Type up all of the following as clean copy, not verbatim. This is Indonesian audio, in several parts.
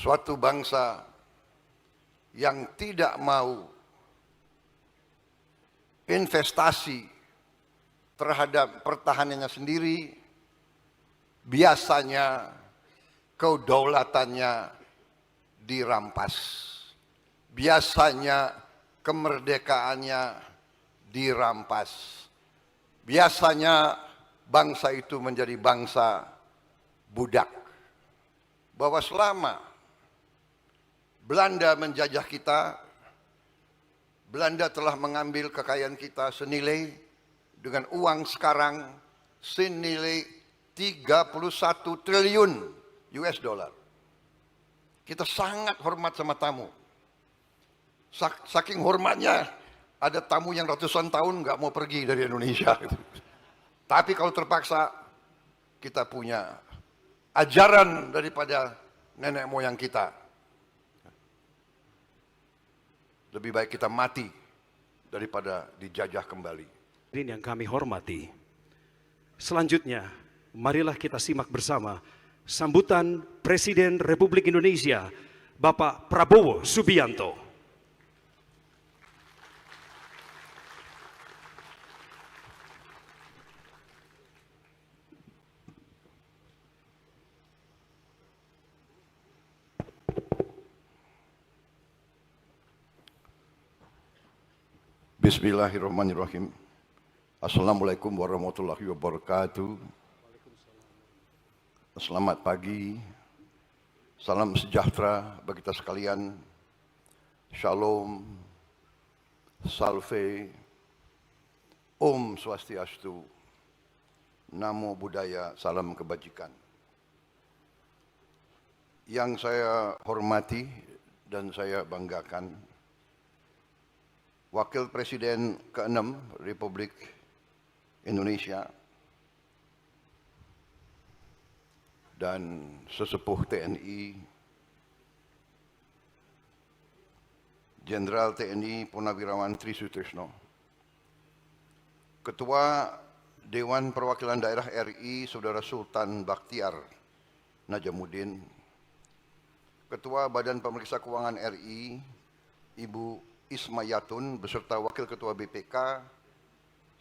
suatu bangsa yang tidak mau investasi terhadap pertahanannya sendiri, biasanya kedaulatannya dirampas. Biasanya kemerdekaannya dirampas. Biasanya bangsa itu menjadi bangsa budak. Bahwa selama Belanda menjajah kita, Belanda telah mengambil kekayaan kita senilai dengan uang sekarang senilai 31 triliun US dollar. Kita sangat hormat sama tamu. Saking hormatnya, ada tamu yang ratusan tahun nggak mau pergi dari Indonesia. Tapi kalau terpaksa, kita punya ajaran daripada nenek moyang kita. Lebih baik kita mati daripada dijajah kembali. Yang kami hormati, selanjutnya marilah kita simak bersama sambutan Presiden Republik Indonesia, Bapak Prabowo Subianto. Bismillahirrahmanirrahim. Assalamualaikum warahmatullahi wabarakatuh. Selamat pagi. Salam sejahtera bagi kita sekalian. Shalom. Salve. Om Swastiastu. Namo Buddhaya. Salam kebajikan. Yang saya hormati dan saya banggakan, Wakil Presiden ke-6 Republik Indonesia dan sesepuh TNI, Jenderal TNI Purnawirawan Tri Sutrisno, Ketua Dewan Perwakilan Daerah RI Saudara Sultan Bakhtiar Najamuddin, Ketua Badan Pemeriksa Keuangan RI Ibu Ismayatun beserta Wakil Ketua BPK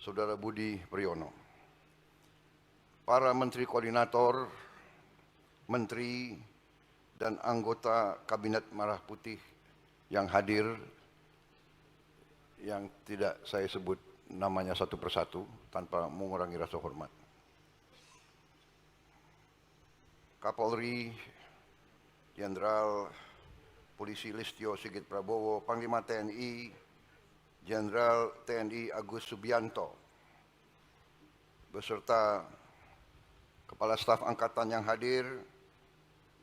Saudara Budi Priyono, para Menteri Koordinator, Menteri dan anggota Kabinet Merah Putih yang hadir, yang tidak saya sebut namanya satu persatu tanpa mengurangi rasa hormat. Kapolri Jenderal Polisi Listio Sigit Prabowo, Panglima TNI Jenderal TNI Agus Subianto, beserta Kepala Staf Angkatan yang hadir,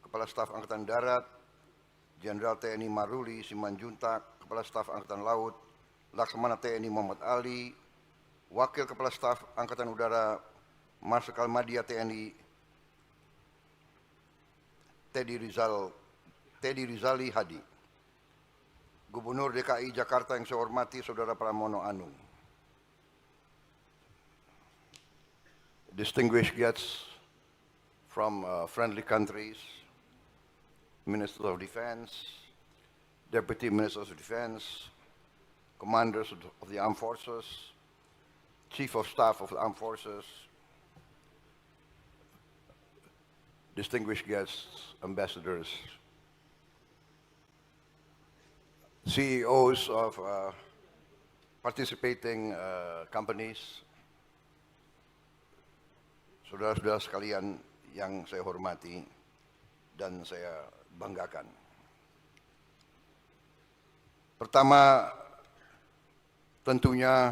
Kepala Staf Angkatan Darat Jenderal TNI Maruli Simanjuntak, Kepala Staf Angkatan Laut Laksamana TNI Muhammad Ali, Wakil Kepala Staf Angkatan Udara Marsikal Madya TNI Teddy Rizali Hadi, Gubernur DKI Jakarta yang saya hormati Saudara Pramono Anung, distinguished guests from friendly countries, Ministers of Defense, Deputy Ministers of Defense, Commanders of the Armed Forces, Chief of Staff of the Armed Forces, distinguished guests, ambassadors, CEOs of participating companies, saudara-saudara sekalian yang saya hormati dan saya banggakan. Pertama, tentunya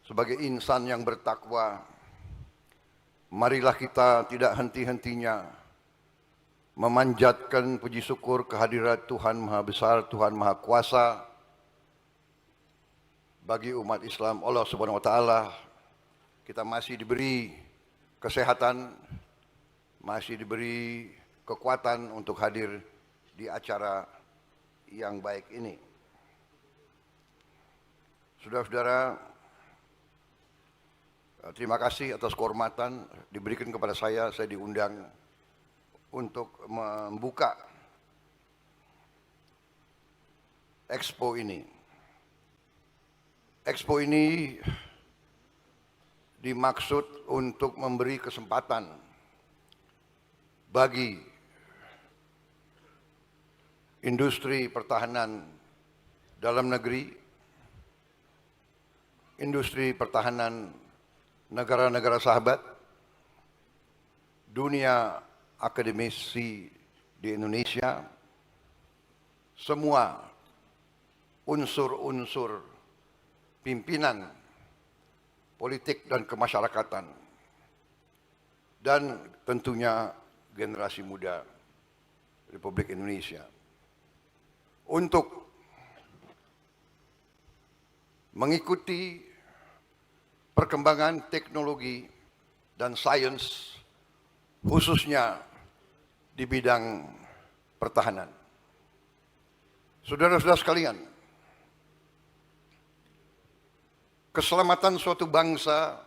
sebagai insan yang bertakwa, marilah kita tidak henti-hentinya memanjatkan puji syukur kehadirat Tuhan Maha Besar, Tuhan Maha Kuasa bagi umat Islam. Allah Subhanahu wa Ta'ala, kita masih diberi kesehatan, masih diberi kekuatan untuk hadir di acara yang baik ini. Saudara-saudara, terima kasih atas kehormatan diberikan kepada saya diundang untuk membuka Expo ini. Expo ini dimaksud untuk memberi kesempatan bagi industri pertahanan dalam negeri, industri pertahanan negara-negara sahabat, dunia akademisi di Indonesia, semua unsur-unsur pimpinan politik dan kemasyarakatan, dan tentunya generasi muda Republik Indonesia untuk mengikuti perkembangan teknologi dan sains, khususnya di bidang pertahanan. Saudara-saudara sekalian, keselamatan suatu bangsa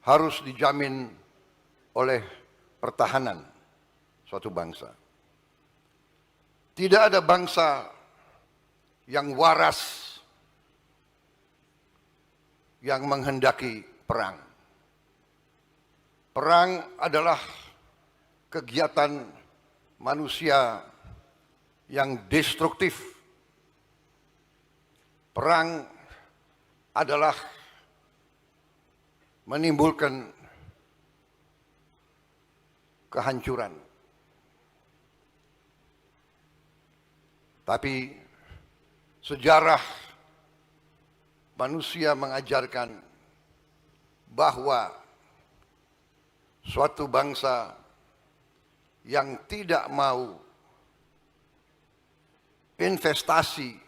harus dijamin oleh pertahanan suatu bangsa. Tidak ada bangsa yang waras yang menghendaki perang. Perang adalah kegiatan manusia yang destruktif. Perang adalah menimbulkan kehancuran. Tapi sejarah manusia mengajarkan bahwa suatu bangsa yang tidak mau investasi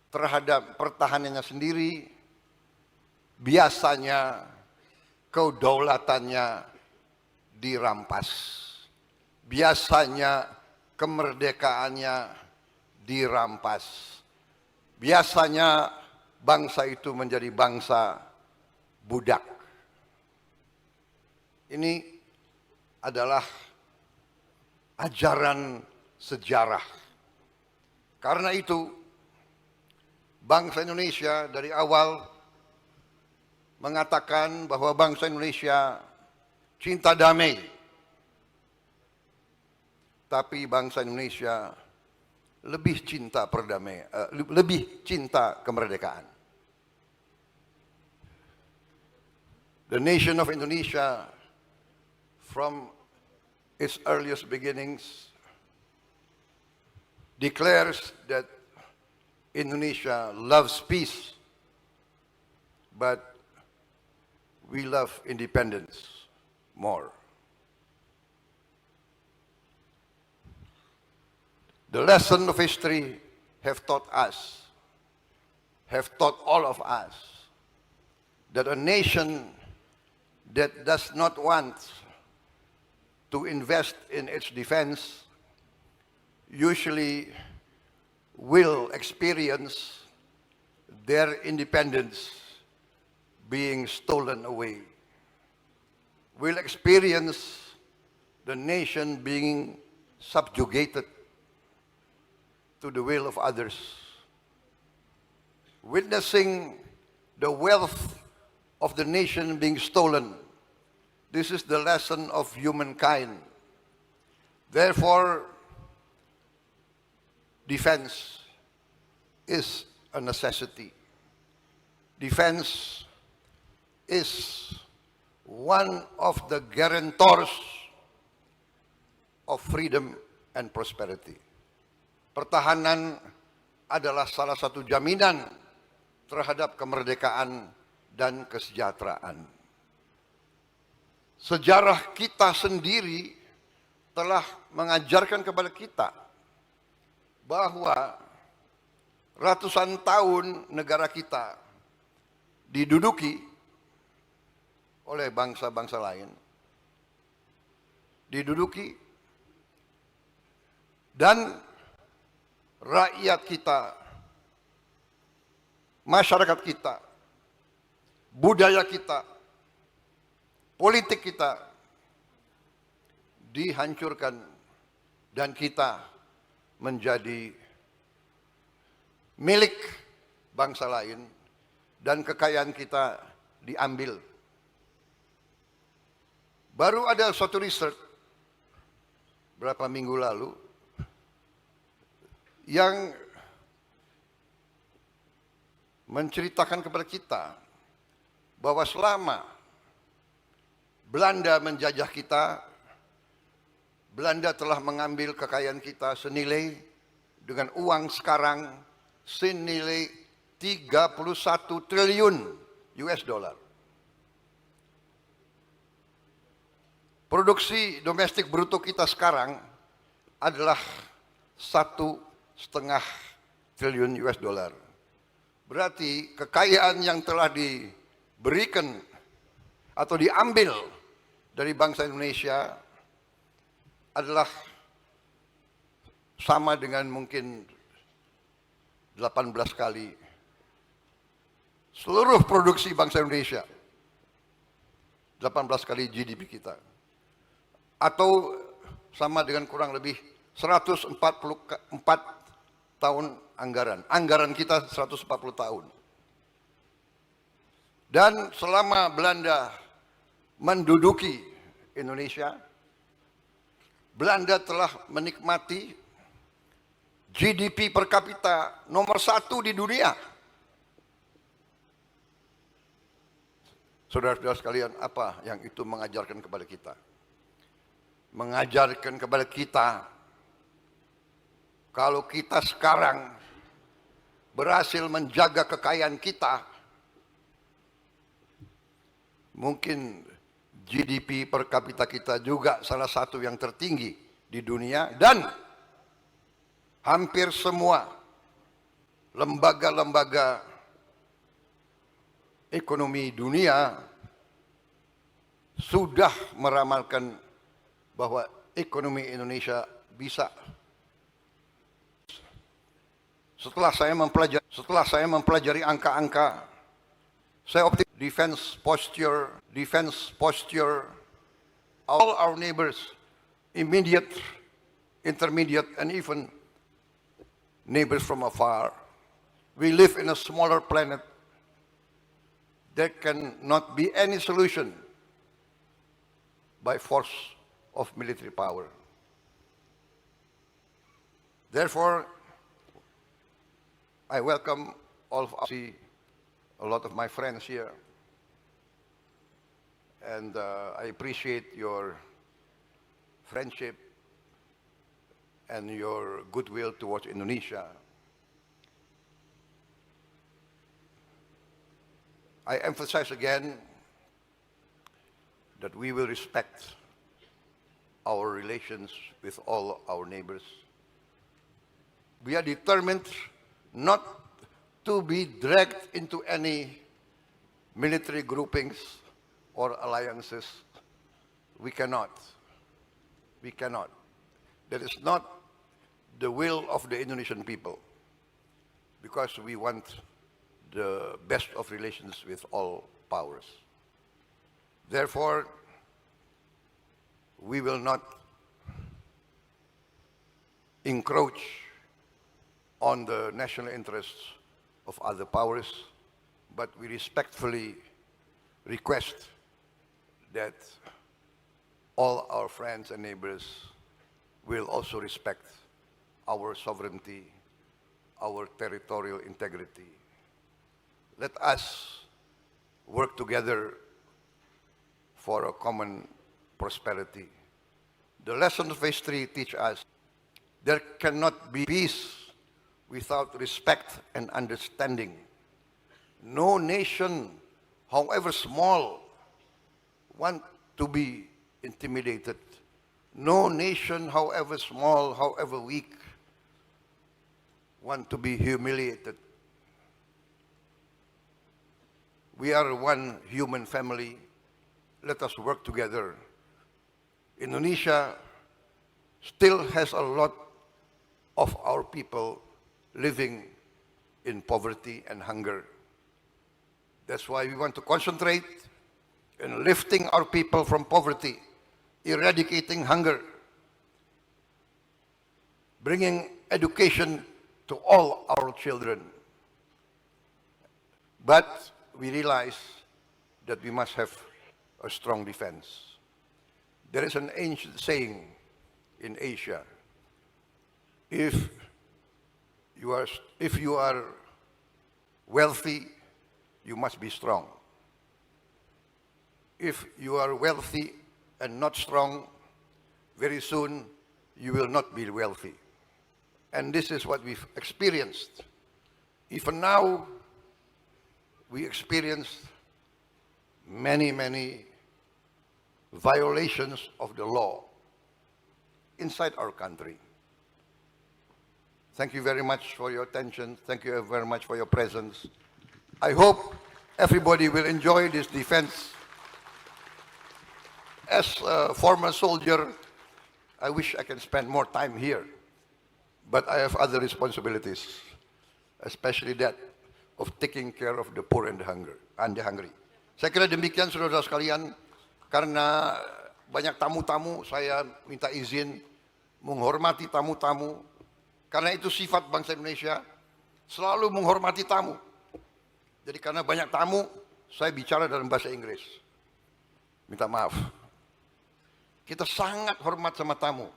terhadap pertahanannya sendiri, biasanya kedaulatannya dirampas. Biasanya kemerdekaannya dirampas. Biasanya bangsa itu menjadi bangsa budak. Ini adalah ajaran sejarah. Karena itu, bangsa Indonesia dari awal mengatakan bahwa bangsa Indonesia cinta damai. Tapi bangsa Indonesia lebih cinta lebih cinta kemerdekaan. The nation of Indonesia from its earliest beginnings declares that Indonesia loves peace, but we love independence more. The lesson of history have taught all of us, that a nation that does not want to invest in its defense usually will experience their independence being stolen away, will experience the nation being subjugated to the will of others, witnessing the wealth of the nation being stolen. This is the lesson of humankind. Therefore, defense is a necessity. Defense is one of the guarantors of freedom and prosperity. Pertahanan adalah salah satu jaminan terhadap kemerdekaan dan kesejahteraan. Sejarah kita sendiri telah mengajarkan kepada kita bahwa ratusan tahun negara kita diduduki oleh bangsa-bangsa lain, diduduki, dan rakyat kita, masyarakat kita, budaya kita, politik kita dihancurkan dan kita menjadi milik bangsa lain dan kekayaan kita diambil. Baru ada suatu riset berapa minggu lalu yang menceritakan kepada kita bahwa selama Belanda menjajah kita, Belanda telah mengambil kekayaan kita senilai dengan uang sekarang senilai 31 triliun US dollar. Produksi domestik bruto kita sekarang adalah 1,5 triliun US dollar. Berarti kekayaan yang telah diberikan atau diambil dari bangsa Indonesia adalah sama dengan mungkin 18 kali seluruh produksi bangsa Indonesia. 18 kali GDP kita. Atau sama dengan kurang lebih 144 tahun anggaran. Anggaran kita 140 tahun. Dan selama Belanda menduduki Indonesia, Belanda telah menikmati GDP per kapita nomor 1 di dunia. Saudara-saudara sekalian, apa yang itu mengajarkan kepada kita? Mengajarkan kepada kita kalau kita sekarang berhasil menjaga kekayaan kita, mungkin GDP per kapita kita juga salah satu yang tertinggi di dunia, dan hampir semua lembaga-lembaga ekonomi dunia sudah meramalkan bahwa ekonomi Indonesia bisa. Setelah saya mempelajari angka-angka, saya optimis defense posture, all our neighbors, immediate, intermediate, and even neighbors from afar. We live in a smaller planet. There cannot be any solution by force of military power. Therefore, I welcome all of us. See a lot of my friends here, and I appreciate your friendship and your goodwill towards Indonesia. I emphasize again that we will respect our relations with all our neighbors. We are determined not to be dragged into any military groupings or alliances. We cannot. We cannot. That is not the will of the Indonesian people, because we want the best of relations with all powers. Therefore, we will not encroach on the national interests of other powers, but we respectfully request that all our friends and neighbors will also respect our sovereignty, our territorial integrity. Let us work together for a common prosperity. The lessons of history teach us there cannot be peace without respect and understanding. No nation, however small, want to be intimidated. No nation, however small, however weak, want to be humiliated. We are one human family. Let us work together. Indonesia still has a lot of our people living in poverty and hunger. That's why we want to concentrate in lifting our people from poverty eradicating hunger, bringing education to all our children. But we realize that we must have a strong defense. There is an ancient saying in Asia, if you are wealthy, you must be strong. If you are wealthy and not strong, very soon you will not be wealthy. And this is what we've experienced. Even now, we experience many violations of the law inside our country. Thank you very much for your attention. Thank you very much for your presence. I hope everybody will enjoy this defense. As a former soldier, I wish I can spend more time here, but I have other responsibilities, especially that of taking care of the poor and the hungry. Saya kira demikian saudara sekalian, karena banyak tamu-tamu, saya minta izin menghormati tamu-tamu, karena itu sifat bangsa Indonesia, selalu menghormati tamu. Jadi karena banyak tamu, saya bicara dalam bahasa Inggris. Minta maaf. Kita sangat hormat sama tamu.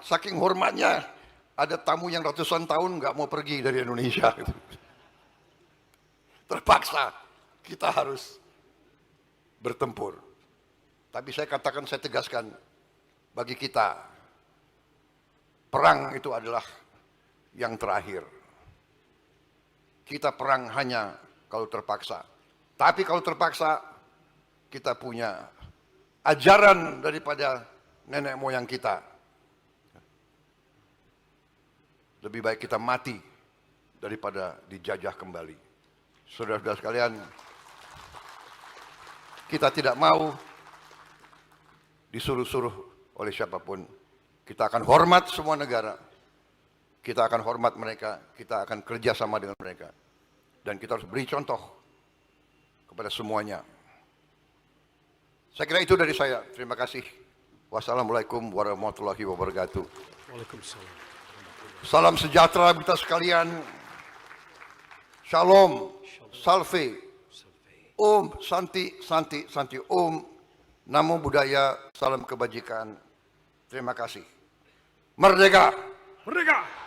Saking hormatnya, ada tamu yang ratusan tahun nggak mau pergi dari Indonesia. Terpaksa kita harus bertempur. Tapi saya katakan, saya tegaskan, bagi kita, perang itu adalah yang terakhir. Kita perang hanya kalau terpaksa. Tapi kalau terpaksa, kita punya ajaran daripada nenek moyang kita. Lebih baik kita mati daripada dijajah kembali. Saudara-saudara sekalian, kita tidak mau disuruh-suruh oleh siapapun. Kita akan hormat semua negara. Kita akan hormat mereka. Kita akan kerjasama dengan mereka. Dan kita harus beri contoh kepada semuanya. Saya kira itu dari saya. Terima kasih. Wassalamualaikum warahmatullahi wabarakatuh. Waalaikumsalam. Salam sejahtera kita sekalian. Shalom. Salve. Om Santi Santi Santi. Om Namo Buddhaya. Salam kebajikan. Terima kasih. Merdeka. Merdeka!